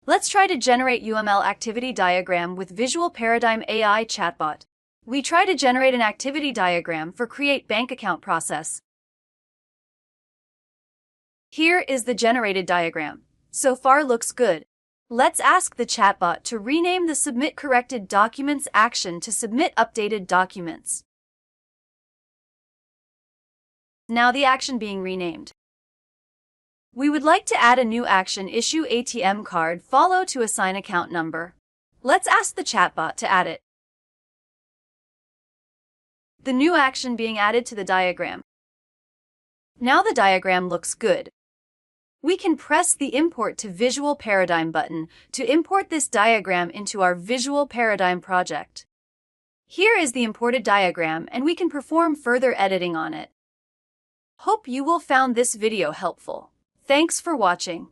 Let's try to generate UML activity diagram with Visual Paradigm AI Chatbot. We try to generate an activity diagram for create bank account process. Here is the generated diagram. So far looks good. Let's ask the chatbot to rename the submit corrected documents action to submit updated documents. Now the action being renamed. We would like to add a new action, issue ATM card, follow to assign account number. Let's ask the chatbot to add it. The new action being added to the diagram. Now the diagram looks good. We can press the Import to Visual Paradigm button to import this diagram into our Visual Paradigm project. Here is the imported diagram and we can perform further editing on it. Hope you will found this video helpful. Thanks for watching.